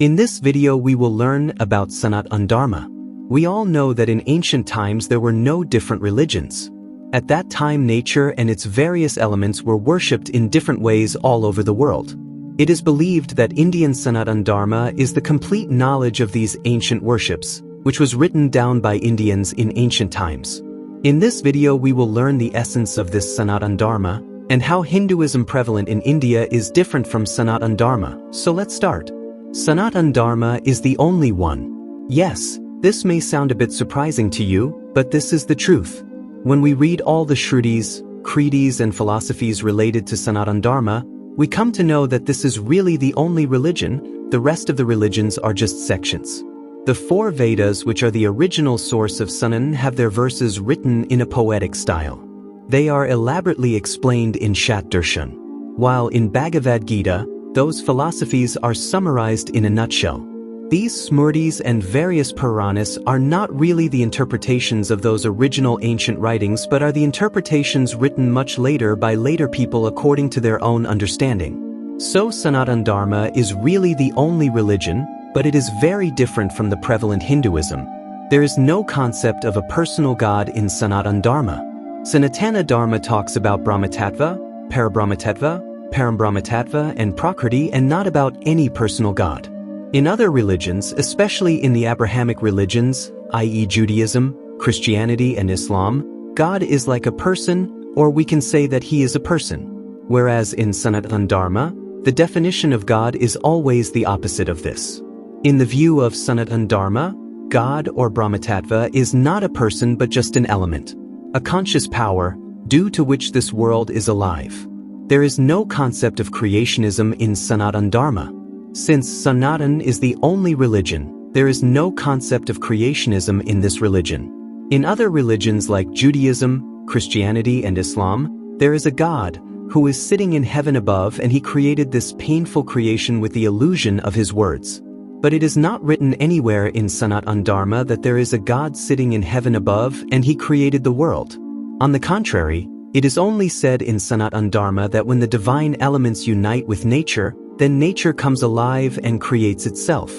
In this video we will learn about Sanatan Dharma. We all know that in ancient times there were no different religions. At that time nature and its various elements were worshipped in different ways all over the world. It is believed that Indian Sanatan Dharma is the complete knowledge of these ancient worships, which was written down by Indians in ancient times. In this video we will learn the essence of this Sanatan Dharma and how Hinduism prevalent in India is different from Sanatan Dharma. So let's start. Sanatan Dharma is the only one. Yes, this may sound a bit surprising to you, but this is the truth. When we read all the Shrutis, creeds and philosophies related to Sanatan Dharma, we come to know that this is really the only religion. The rest of the religions are just sections. The four Vedas, which are the original source of Sanatan, have their verses written in a poetic style. They are elaborately explained in Shat Darshan, while in Bhagavad Gita, those philosophies are summarized in a nutshell. These Smritis and various Puranas are not really the interpretations of those original ancient writings but are the interpretations written much later by later people according to their own understanding. So Sanatan Dharma is really the only religion, but it is very different from the prevalent Hinduism. There is no concept of a personal God in Sanatan Dharma. Sanatana Dharma talks about Brahmatattva, Parabrahmatattva, Parambrahmatattva and Prakriti and not about any personal God. In other religions, especially in the Abrahamic religions, i.e. Judaism, Christianity and Islam, God is like a person, or we can say that he is a person. Whereas in Sanatan Dharma, the definition of God is always the opposite of this. In the view of Sanatan Dharma, God or Brahmatattva is not a person but just an element, a conscious power, due to which this world is alive. There is no concept of creationism in Sanatan Dharma. Since Sanatan is the only religion, there is no concept of creationism in this religion. In other religions like Judaism, Christianity and Islam, there is a God who is sitting in heaven above and he created this painful creation with the illusion of his words. But it is not written anywhere in Sanatan Dharma that there is a God sitting in heaven above and he created the world. On the contrary, it is only said in Sanatan Dharma that when the divine elements unite with nature, then nature comes alive and creates itself.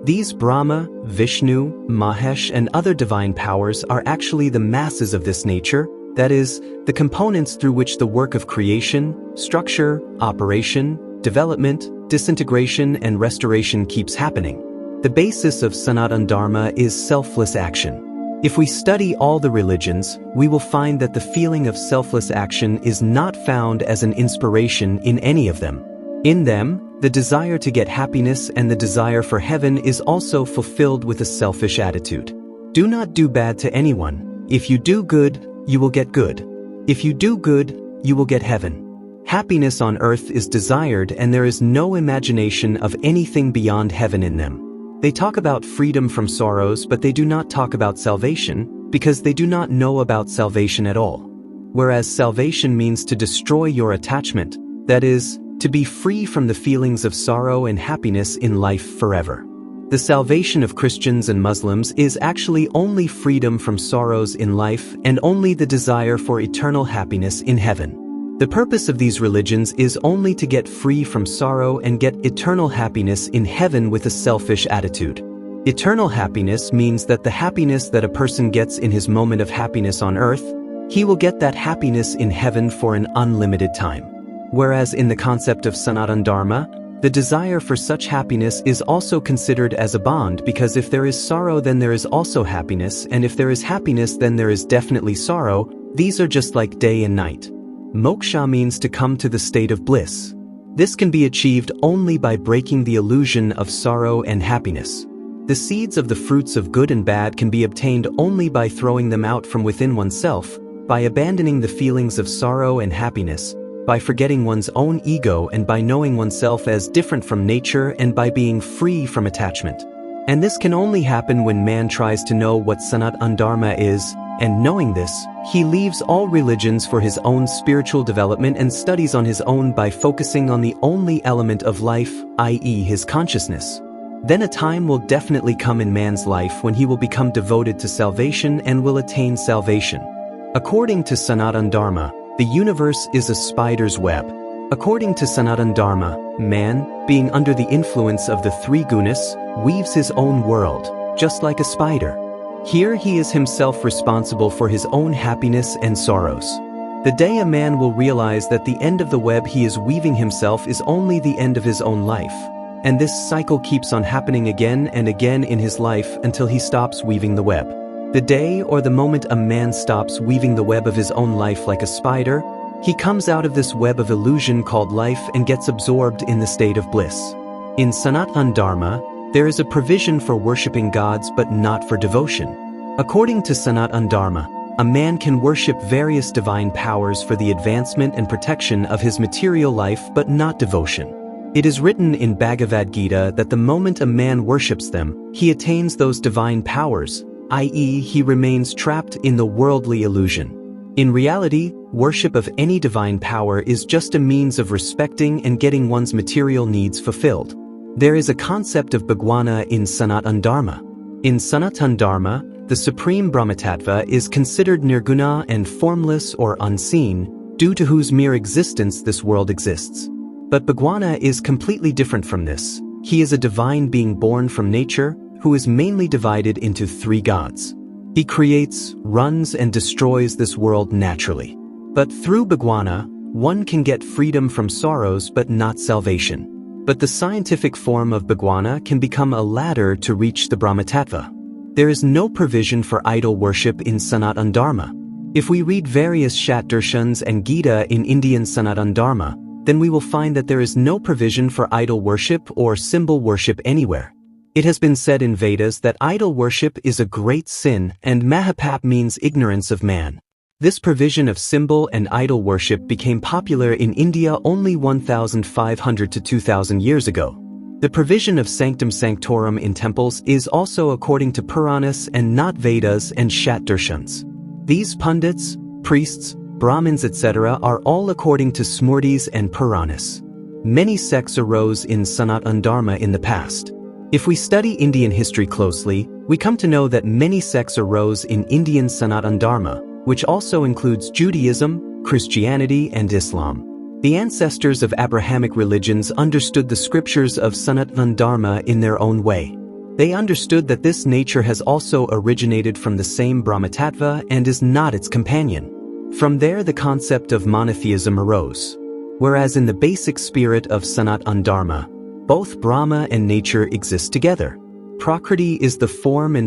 These Brahma, Vishnu, Mahesh and other divine powers are actually the masses of this nature, that is, the components through which the work of creation, structure, operation, development, disintegration and restoration keeps happening. The basis of Sanatan Dharma is selfless action. If we study all the religions, we will find that the feeling of selfless action is not found as an inspiration in any of them. In them, the desire to get happiness and the desire for heaven is also fulfilled with a selfish attitude. Do not do bad to anyone. If you do good, you will get good. If you do good, you will get heaven. Happiness on earth is desired and there is no imagination of anything beyond heaven in them. They talk about freedom from sorrows but they do not talk about salvation because they do not know about salvation at all. Whereas salvation means to destroy your attachment, that is, to be free from the feelings of sorrow and happiness in life forever. The salvation of Christians and Muslims is actually only freedom from sorrows in life and only the desire for eternal happiness in heaven. The purpose of these religions is only to get free from sorrow and get eternal happiness in heaven with a selfish attitude. Eternal happiness means that the happiness that a person gets in his moment of happiness on earth, he will get that happiness in heaven for an unlimited time. Whereas in the concept of Sanatan Dharma, the desire for such happiness is also considered as a bond because if there is sorrow then there is also happiness and if there is happiness then there is definitely sorrow. These are just like day and night. Moksha means to come to the state of bliss. This can be achieved only by breaking the illusion of sorrow and happiness. The seeds of the fruits of good and bad can be obtained only by throwing them out from within oneself, by abandoning the feelings of sorrow and happiness, by forgetting one's own ego and by knowing oneself as different from nature and by being free from attachment. And this can only happen when man tries to know what Sanatan Dharma is, and knowing this, he leaves all religions for his own spiritual development and studies on his own by focusing on the only element of life, i.e. his consciousness. Then a time will definitely come in man's life when he will become devoted to salvation and will attain salvation. According to Sanatan Dharma, the universe is a spider's web. According to Sanatan Dharma, man, being under the influence of the three gunas, weaves his own world, just like a spider. Here he is himself responsible for his own happiness and sorrows. The day a man will realize that the end of the web he is weaving himself is only the end of his own life, and this cycle keeps on happening again and again in his life until he stops weaving the web. The day or the moment a man stops weaving the web of his own life like a spider, he comes out of this web of illusion called life and gets absorbed in the state of bliss. In Sanatan Dharma, there is a provision for worshipping gods but not for devotion. According to Sanatan Dharma, a man can worship various divine powers for the advancement and protection of his material life but not devotion. It is written in Bhagavad Gita that the moment a man worships them, he attains those divine powers, i.e., he remains trapped in the worldly illusion. In reality, worship of any divine power is just a means of respecting and getting one's material needs fulfilled. There is a concept of Bhagwana in Sanatan Dharma. In Sanatan Dharma, the supreme Brahmatattva is considered nirguna and formless or unseen, due to whose mere existence this world exists. But Bhagwana is completely different from this. He is a divine being born from nature, who is mainly divided into three gods. He creates, runs, and destroys this world naturally. But through Bhagwana, one can get freedom from sorrows but not salvation. But the scientific form of Bhagwana can become a ladder to reach the Brahmatattva. There is no provision for idol worship in Sanatan Dharma. If we read various Shat-darshans and Gita in Indian Sanatan Dharma, then we will find that there is no provision for idol worship or symbol worship anywhere. It has been said in Vedas that idol worship is a great sin and Mahapap means ignorance of man. This provision of symbol and idol worship became popular in India only 1,500 to 2,000 years ago. The provision of sanctum sanctorum in temples is also according to Puranas and not Vedas and Shat-darshans. These pundits, priests, Brahmins, etc. are all according to Smritis and Puranas. Many sects arose in Sanatan Dharma in the past. If we study Indian history closely, we come to know that many sects arose in Indian Sanatan Dharma, which also includes Judaism, Christianity, and Islam. The ancestors of Abrahamic religions understood the scriptures of Sanatan Dharma in their own way. They understood that this nature has also originated from the same Brahmatattva and is not its companion. From there the concept of monotheism arose. Whereas in the basic spirit of Sanatan Dharma, both Brahma and nature exist together. Prakriti is the form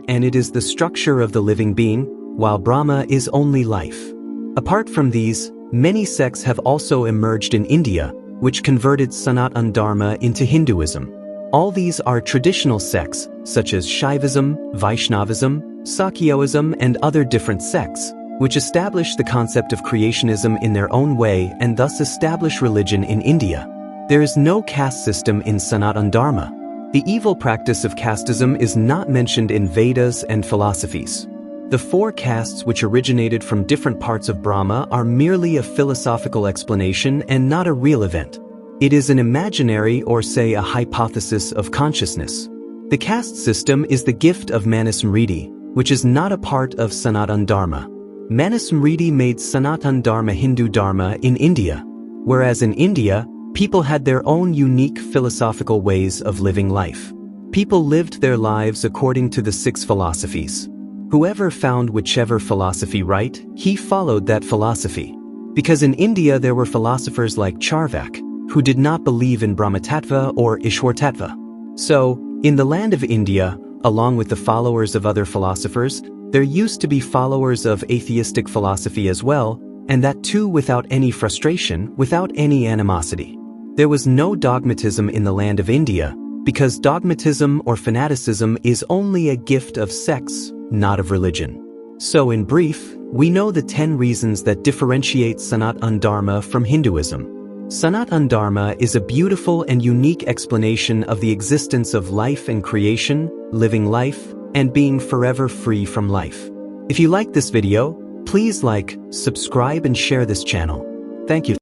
and it is the structure of the living being, while Brahma is only life. Apart from these, many sects have also emerged in India, which converted Sanatan Dharma into Hinduism. All these are traditional sects, such as Shaivism, Vaishnavism, Sakyaism, and other different sects, which establish the concept of creationism in their own way and thus establish religion in India. There is no caste system in Sanatan Dharma. The evil practice of casteism is not mentioned in Vedas and philosophies. The four castes which originated from different parts of Brahma are merely a philosophical explanation and not a real event. It is an imaginary or say a hypothesis of consciousness. The caste system is the gift of Manusmriti, which is not a part of Sanatan Dharma. Manusmriti made Sanatan Dharma Hindu Dharma in India, whereas in India, people had their own unique philosophical ways of living life. People lived their lives according to the 6 philosophies. Whoever found whichever philosophy right, he followed that philosophy. Because in India there were philosophers like Charvak, who did not believe in Brahmatattva or Ishwartattva. So, in the land of India, along with the followers of other philosophers, there used to be followers of atheistic philosophy as well, and that too without any frustration, without any animosity. There was no dogmatism in the land of India, because dogmatism or fanaticism is only a gift of sects, not of religion. So in brief, we know the 10 reasons that differentiate Sanatan Dharma from Hinduism. Sanatan Dharma is a beautiful and unique explanation of the existence of life and creation, living life, and being forever free from life. If you like this video, please like, subscribe, and share this channel. Thank you.